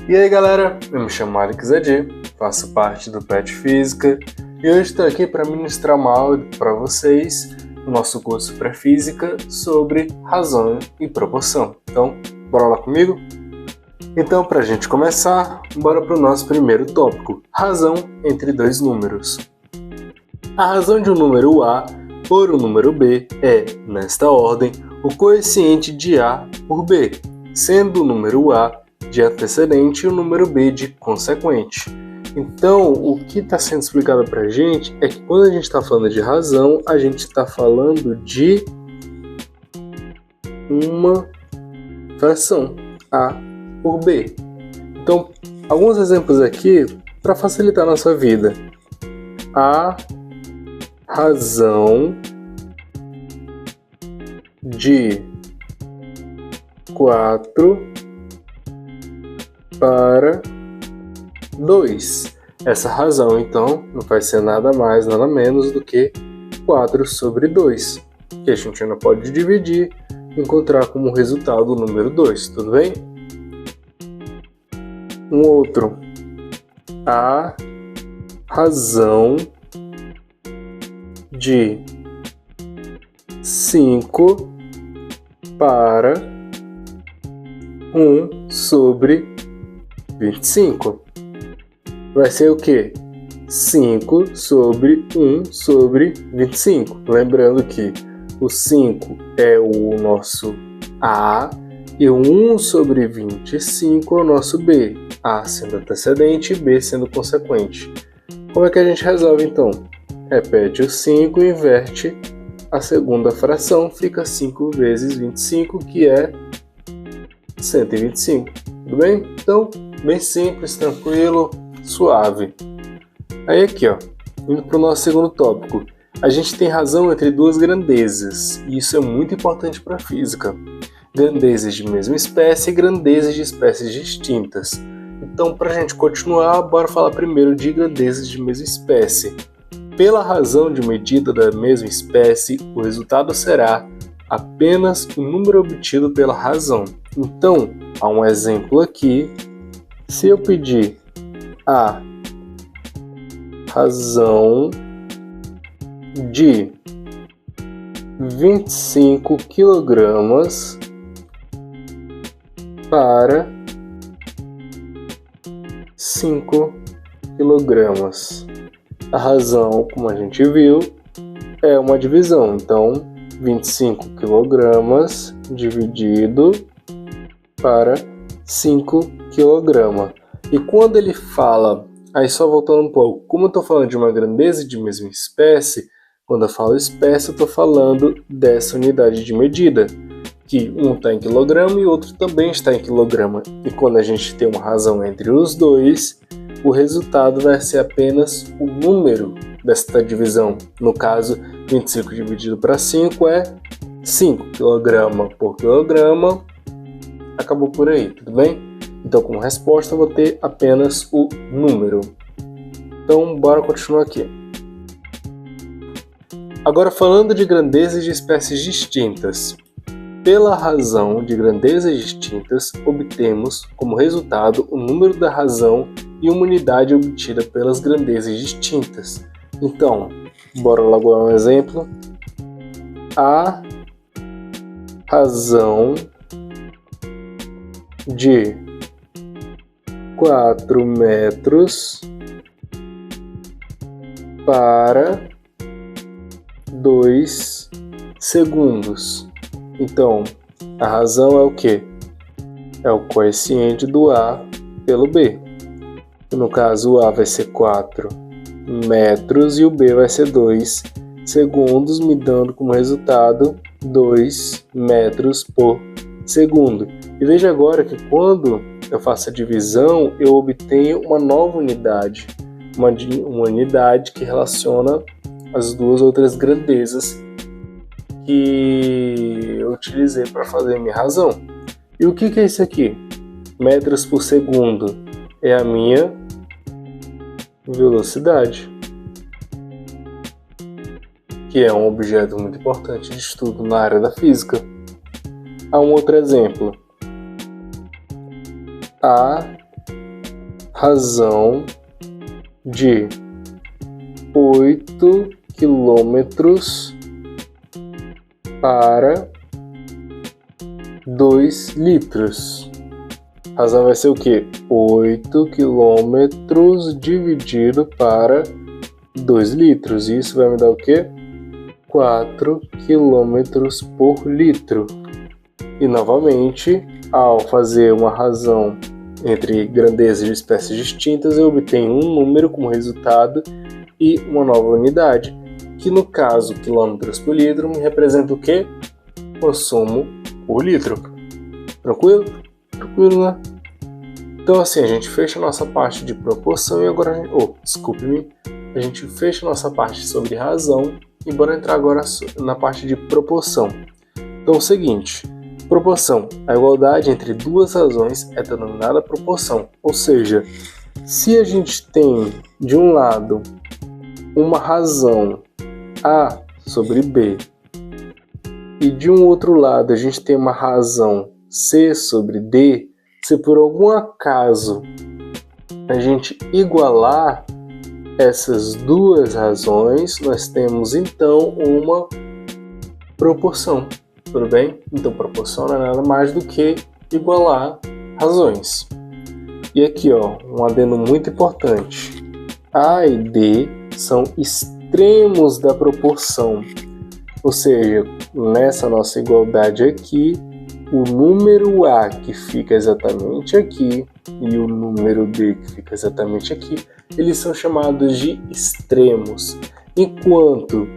E aí galera, eu me chamo Alex Adi, faço parte do PET Física e hoje estou aqui para ministrar uma aula para vocês no nosso curso Pré-Física sobre razão e proporção. Então, bora lá comigo? Então, para a gente começar, bora para o nosso primeiro tópico, razão entre dois números. A razão de um número A por um número B é, nesta ordem, o coeficiente de A por B, sendo o número A de antecedente e o número B de consequente. Então, o que está sendo explicado para a gente é que quando a gente está falando de razão, a gente está falando de uma fração, A por B. Então, alguns exemplos aqui para facilitar a nossa vida. A razão de 4 para 2. Essa razão, então, não vai ser nada mais, nada menos do que 4 sobre 2, que a gente ainda pode dividir e encontrar como resultado o número 2, tudo bem? Um outro, a razão de 5 para 1 sobre 25. Vai ser o quê? 5 sobre 1 sobre 25. Lembrando que o 5 é o nosso A e o 1 sobre 25 é o nosso B. A sendo antecedente e B sendo consequente. Como é que a gente resolve então? Repete o 5 e inverte a segunda fração. Fica 5 vezes 25, que é 125. Tudo bem? Então, bem simples, tranquilo, suave. Aí aqui, ó, indo para o nosso segundo tópico. A gente tem razão entre duas grandezas, e isso é muito importante para a física. Grandezas de mesma espécie e grandezas de espécies distintas. Então, para a gente continuar, bora falar primeiro de grandezas de mesma espécie. Pela razão de medida da mesma espécie, o resultado será apenas o número obtido pela razão. Então, há um exemplo aqui. Se eu pedir a razão de 25 kg para 5 kg. A razão, como a gente viu, é uma divisão. Então, 25 kg dividido para 5 kg. E quando ele fala, aí só voltando um pouco, como eu estou falando de uma grandeza de mesma espécie, quando eu falo espécie, eu estou falando dessa unidade de medida, que um está em quilograma e o outro também está em quilograma. E quando a gente tem uma razão entre os dois, o resultado vai ser apenas o número desta divisão. No caso, 25 dividido para 5 é 5 kg por quilograma. Acabou por aí, tudo bem? Então, como resposta, eu vou ter apenas o número. Então, bora continuar aqui. Agora, falando de grandezas de espécies distintas. Pela razão de grandezas distintas, obtemos como resultado o número da razão e uma unidade obtida pelas grandezas distintas. Então, bora logo dar um exemplo. A razão de 4 metros para 2 segundos. Então, a razão é o quê? É o coeficiente do A pelo B. No caso, o A vai ser 4 metros e o B vai ser 2 segundos, me dando como resultado 2 metros por segundo. E veja agora que quando eu faço a divisão, eu obtenho uma nova unidade. Uma unidade que relaciona as duas outras grandezas que eu utilizei para fazer a minha razão. E o que é isso aqui? Metros por segundo é a minha velocidade, que é um objeto muito importante de estudo na área da física. Há um outro exemplo. A razão de 8 quilômetros para 2 litros. A razão vai ser o quê? 8 quilômetros dividido para 2 litros. Isso vai me dar o quê? 4 quilômetros por litro. E novamente, ao fazer uma razão entre grandezas de espécies distintas, eu obtenho um número como resultado e uma nova unidade, que no caso, quilômetros por litro, me representa o quê? Consumo por litro. Tranquilo? Tranquilo, né? Então assim, a gente fecha a nossa parte de proporção e agora a gente fecha a nossa parte sobre razão e bora entrar agora na parte de proporção. Então é o seguinte, proporção, a igualdade entre duas razões é denominada proporção, ou seja, se a gente tem de um lado uma razão A sobre B e de um outro lado a gente tem uma razão C sobre D, se por algum acaso a gente igualar essas duas razões, nós temos então uma proporção, tudo bem? Então proporção não é nada mais do que igualar razões. E aqui, ó, um adendo muito importante. A e D são extremos da proporção, ou seja, nessa nossa igualdade aqui, o número A que fica exatamente aqui e o número D que fica exatamente aqui, eles são chamados de extremos, enquanto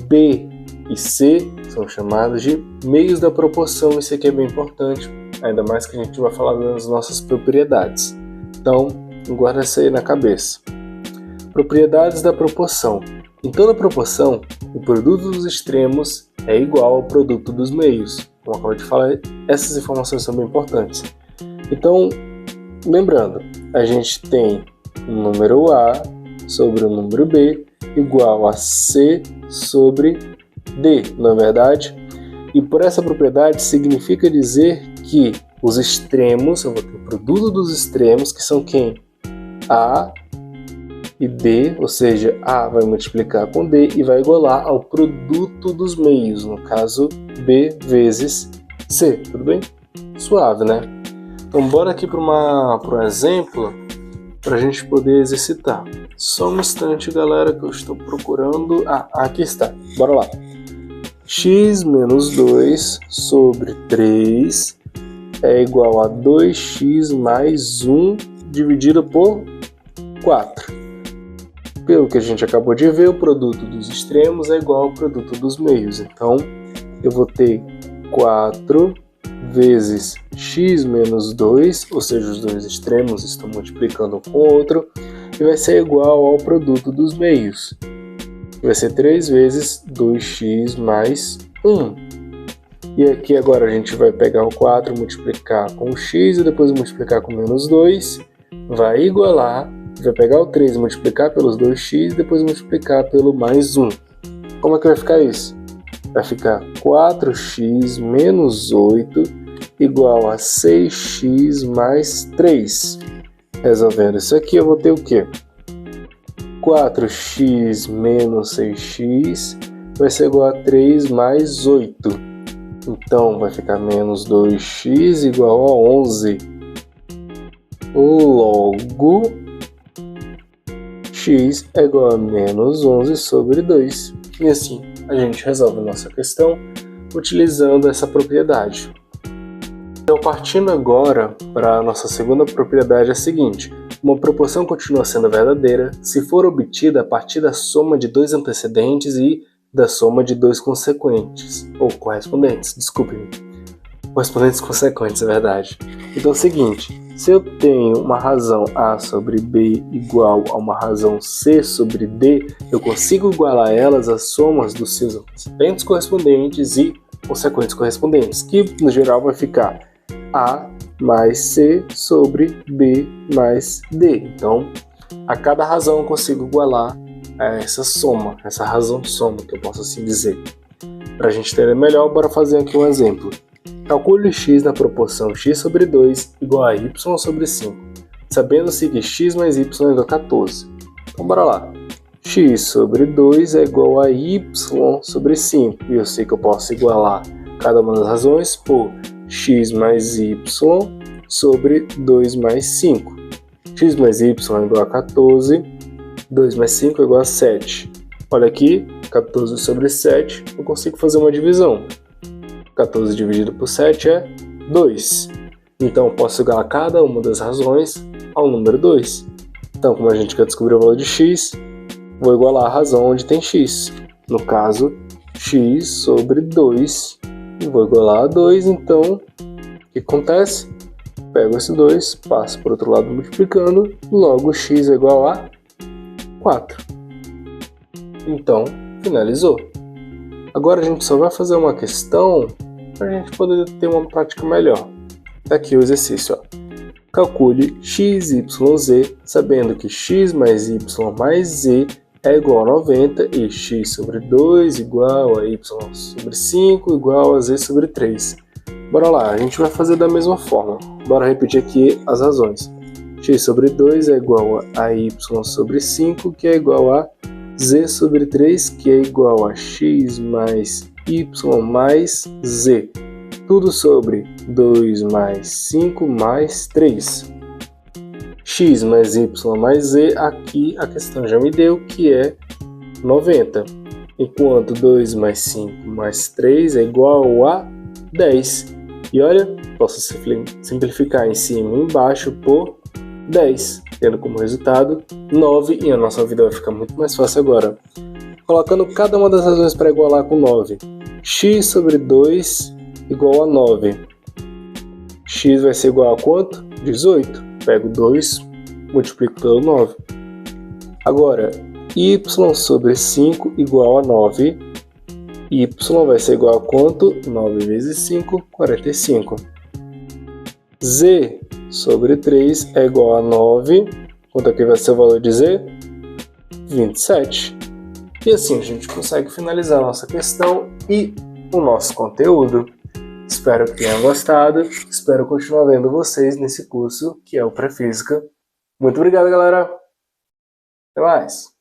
B e C são chamados de meios da proporção. Isso aqui é bem importante, ainda mais que a gente vai falar das nossas propriedades. Então, guarda isso aí na cabeça. Propriedades da proporção. Em toda proporção, o produto dos extremos é igual ao produto dos meios. Como eu acabei de falar, essas informações são bem importantes. Então, lembrando, a gente tem o número A sobre o número B igual a C sobre D, não é verdade? E por essa propriedade significa dizer que os extremos, eu vou ter o produto dos extremos, que são quem? A e D, ou seja, A vai multiplicar com D e vai igualar ao produto dos meios, no caso B vezes C, tudo bem? Suave, né? Então bora aqui para um exemplo para a gente poder exercitar. Só um instante, galera, que eu estou procurando. Aqui está, bora lá. X menos 2 sobre 3 é igual a 2x mais 1 dividido por 4. Pelo que a gente acabou de ver, o produto dos extremos é igual ao produto dos meios. Então, eu vou ter 4 vezes x menos 2, ou seja, os dois extremos estão multiplicando um com o outro, e vai ser igual ao produto dos meios. Vai ser 3 vezes 2x mais 1. E aqui agora a gente vai pegar o 4, multiplicar com o x e depois multiplicar com menos 2, vai igualar. Vai pegar o 3 e multiplicar pelos 2x e depois multiplicar pelo mais 1. Como é que vai ficar isso? Vai ficar 4x menos 8 igual a 6x mais 3. Resolvendo isso aqui, eu vou ter o quê? 4x menos 6x vai ser igual a 3 mais 8. Então, vai ficar menos 2x igual a 11. Logo, x é igual a menos 11 sobre 2. E assim, a gente resolve a nossa questão utilizando essa propriedade. Então, partindo agora para a nossa segunda propriedade, é a seguinte. Uma proporção continua sendo verdadeira se for obtida a partir da soma de dois antecedentes e da soma de dois consequentes, ou correspondentes, desculpe-me. Correspondentes consequentes, é verdade. Então é o seguinte, se eu tenho uma razão A sobre B igual a uma razão C sobre D, eu consigo igualar elas às somas dos seus antecedentes correspondentes e consequentes correspondentes, que no geral vai ficar A mais C sobre B mais D. Então, a cada razão eu consigo igualar essa soma, essa razão soma, que eu posso assim dizer. Para a gente entender melhor, bora fazer aqui um exemplo. Calcule x na proporção x sobre 2 igual a y sobre 5. sabendo-se que x mais y é igual a 14. Então bora lá. X sobre 2 é igual a y sobre 5. E eu sei que eu posso igualar cada uma das razões por x mais y sobre 2 mais 5. X mais y é igual a 14, 2 mais 5 é igual a 7. Olha aqui, 14 sobre 7, eu consigo fazer uma divisão. 14 dividido por 7 é 2. Então eu posso igualar cada uma das razões ao número 2. Então, como a gente quer descobrir o valor de x, vou igualar a razão onde tem x. No caso, x sobre 2. E vou igualar a 2, então, o que acontece? Pego esse 2, passo para o outro lado multiplicando, logo x é igual a 4. Então, finalizou. Agora a gente só vai fazer uma questão para a gente poder ter uma prática melhor. Tá aqui o exercício, ó. Calcule x, y, z, sabendo que x mais y mais z é igual a 90 e x sobre 2 igual a y sobre 5 igual a z sobre 3. Bora lá, a gente vai fazer da mesma forma. Bora repetir aqui as razões. X sobre 2 é igual a y sobre 5, que é igual a z sobre 3, que é igual a x mais y mais z. Tudo sobre 2 mais 5 mais 3. X mais y mais z, aqui a questão já me deu, que é 90. Enquanto 2 mais 5 mais 3 é igual a 10. E olha, posso simplificar em cima e embaixo por 10, tendo como resultado 9, e a nossa vida vai ficar muito mais fácil agora. Colocando cada uma das razões para igualar com 9. X sobre 2 igual a 9. X vai ser igual a quanto? 18. Pego 2, multiplico pelo 9. Agora, y sobre 5 igual a 9. Y vai ser igual a quanto? 9 vezes 5, 45. Z sobre 3 é igual a 9. Quanto aqui vai ser o valor de Z? 27. E assim a gente consegue finalizar a nossa questão e o nosso conteúdo. Espero que tenham gostado. Espero continuar vendo vocês nesse curso que é o Pré-Física. Muito obrigado, galera. Até mais.